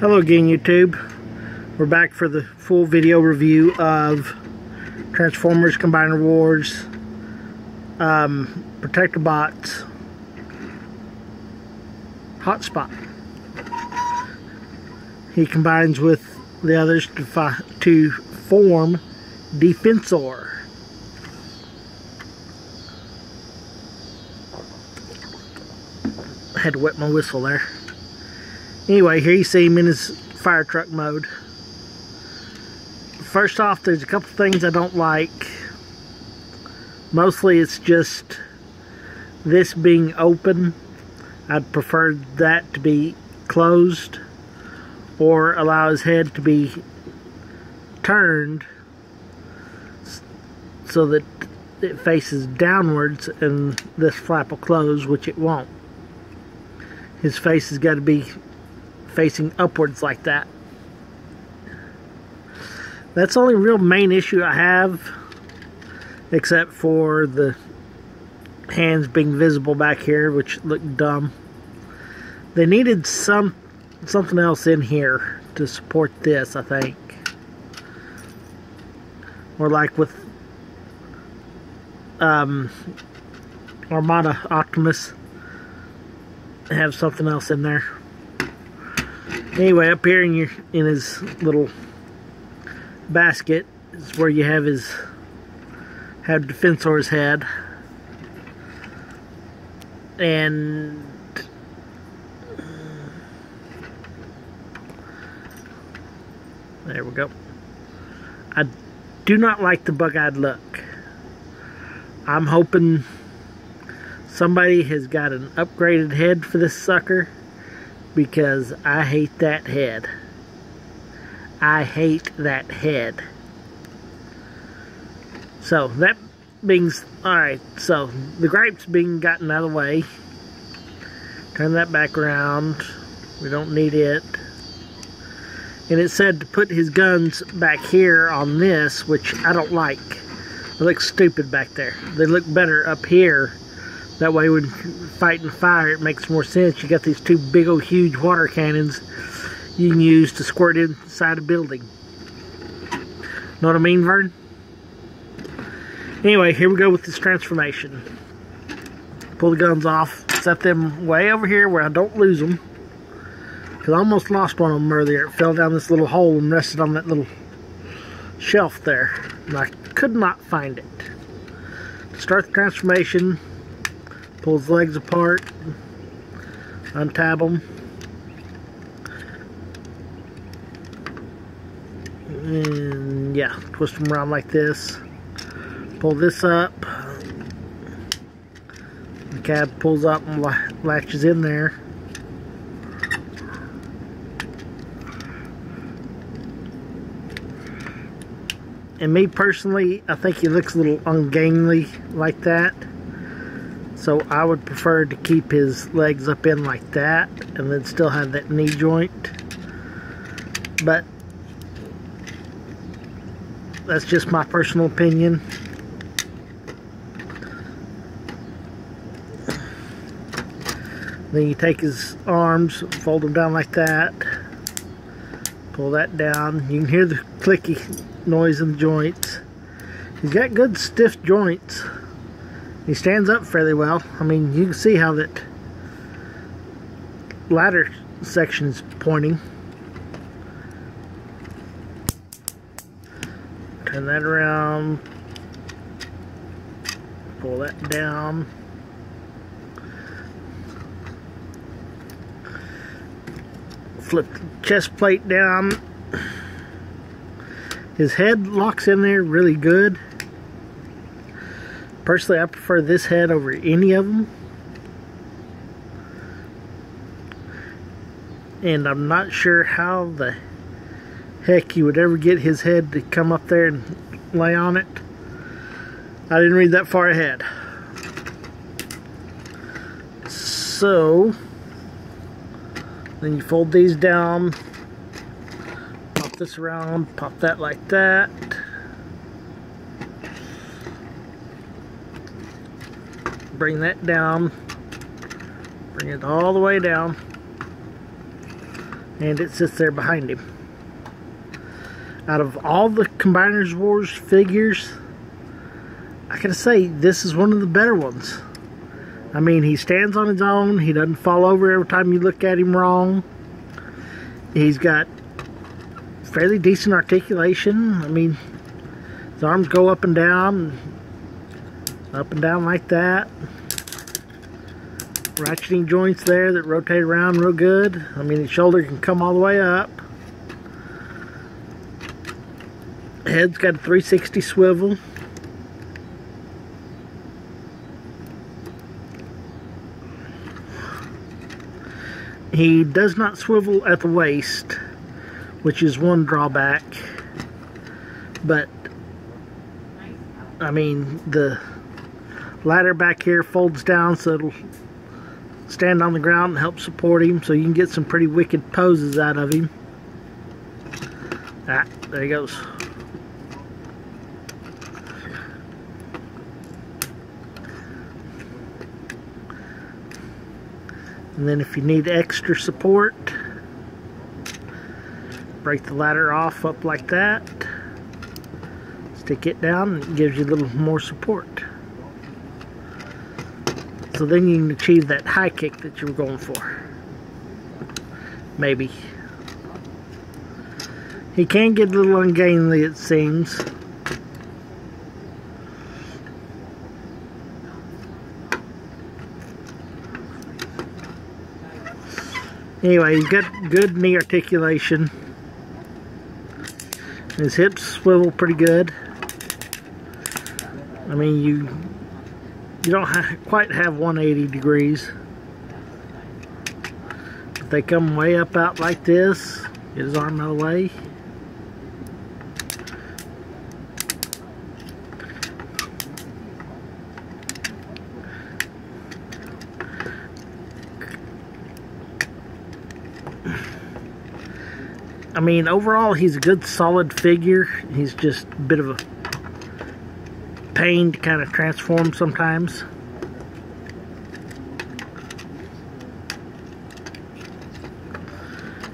Hello again, YouTube. We're back for the full video review of Transformers Combiner Wars Protectobot Hotspot. He combines with the others to form Defensor. I had to wet my whistle there. Anyway, here you see him in his fire truck mode. First off, there's a couple things I don't like. Mostly it's just this being open. I'd prefer that to be closed or allow his head to be turned so that it faces downwards and this flap will close, which it won't. His face has got to be facing upwards like that. That's the only real main issue I have, except for the hands being visible back here, which look dumb. They needed something else in here to support this, I think. Or like with Armada Optimus, have something else in there. Anyway, up here in his little basket is where you have Defensor's head, and there we go. I do not like the bug-eyed look. I'm hoping somebody has got an upgraded head for this sucker, because I hate that head. I hate that head. So that being alright, so the gripes being gotten out of the way. Turn that back around. We don't need it. And it said to put his guns back here on this, which I don't like. They look stupid back there. They look better up here. That way when fighting fire, it makes more sense. You got these two big old huge water cannons you can use to squirt inside a building. Know what I mean, Vern? Anyway, here we go with this transformation. Pull the guns off, set them way over here where I don't lose them. Because I almost lost one of them earlier. It fell down this little hole and rested on that little shelf there. And I could not find it. Start the transformation. Pull his legs apart, untab them, and yeah, twist them around like this. Pull this up. The cab pulls up and latches in there. And me personally, I think he looks a little ungainly like that. So I would prefer to keep his legs up in like that and then still have that knee joint. But that's just my personal opinion. Then you take his arms, fold them down like that. Pull that down. You can hear the clicky noise in the joints. He's got good stiff joints. He stands up fairly well. I mean, you can see how that ladder section is pointing. Turn that around. Pull that down. Flip the chest plate down. His head locks in there really good. Personally, I prefer this head over any of them. And I'm not sure how the heck you would ever get his head to come up there and lay on it. I didn't read that far ahead. So, then you fold these down, pop this around, pop that like that. Bring that down, bring it all the way down, and it sits there behind him. Out of all the Combiners Wars figures, I gotta say, this is one of the better ones. I mean, he stands on his own. He doesn't fall over every time you look at him wrong. He's got fairly decent articulation. I mean, his arms go up and down like that. Ratcheting joints there that rotate around real good. I mean, his shoulder can come all the way up. Head's got a 360 swivel. He does not swivel at the waist, which is one drawback. But, I mean, the ladder back here folds down so it'll stand on the ground and help support him, so you can get some pretty wicked poses out of him. Ah, there he goes. And then if you need extra support, break the ladder off up like that, stick it down, and it gives you a little more support. So then you can achieve that high kick that you were going for. Maybe. He can get a little ungainly, it seems. Anyway, he's got good knee articulation. His hips swivel pretty good. I mean, you don't quite have 180 degrees. But they come way up out like this. Get his arm out of the way. I mean, overall, he's a good, solid figure. He's just a bit of a pain to kind of transform sometimes.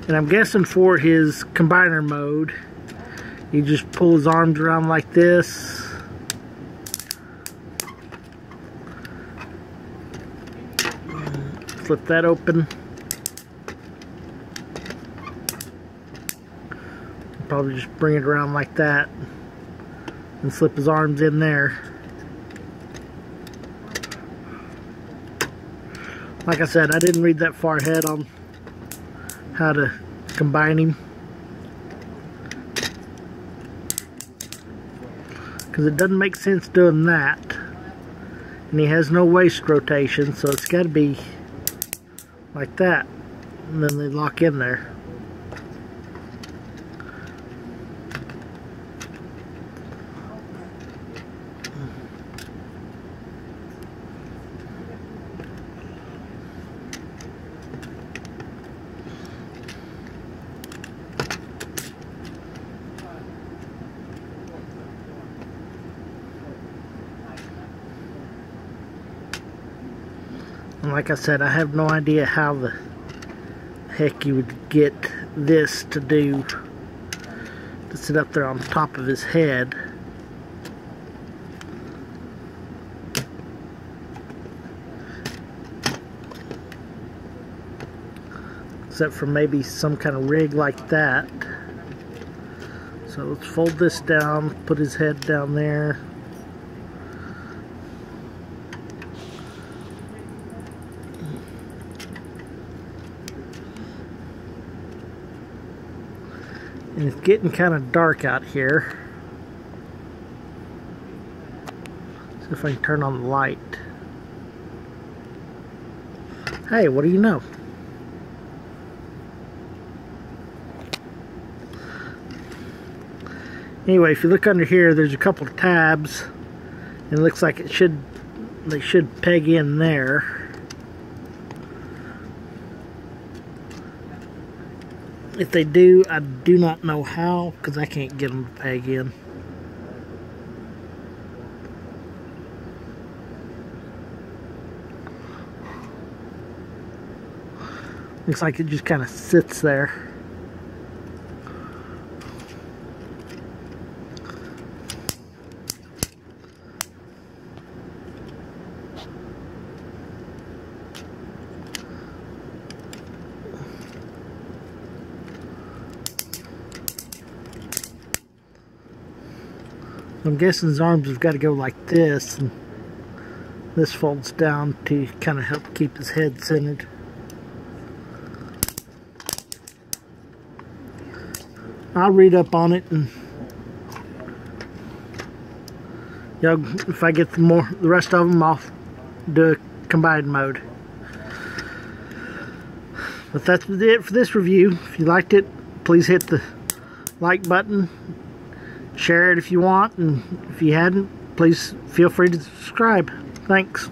And I'm guessing for his combiner mode, you just pull his arms around like this. Flip that open. Probably just bring it around like that and slip his arms in there. Like I said, I didn't read that far ahead on how to combine him, because it doesn't make sense doing that, and he has no waist rotation, so it's got to be like that, and then they lock in there. And like I said, I have no idea how the heck you would get this to do, to sit up there on top of his head. Except for maybe some kind of rig like that. So let's fold this down, put his head down there. And it's getting kind of dark out here. See if I can turn on the light. Hey, what do you know? Anyway, if you look under here, there's a couple of tabs, and it looks like they should peg in there. If they do, I do not know how, because I can't get them to peg in. Looks like it just kind of sits there. I'm guessing his arms have got to go like this, and this folds down to kind of help keep his head centered. I'll read up on it, and if I get the rest of them, I'll do a combined mode. But that's it for this review. If you liked it, please hit the like button. Share it if you want, and if you hadn't, please feel free to subscribe. Thanks.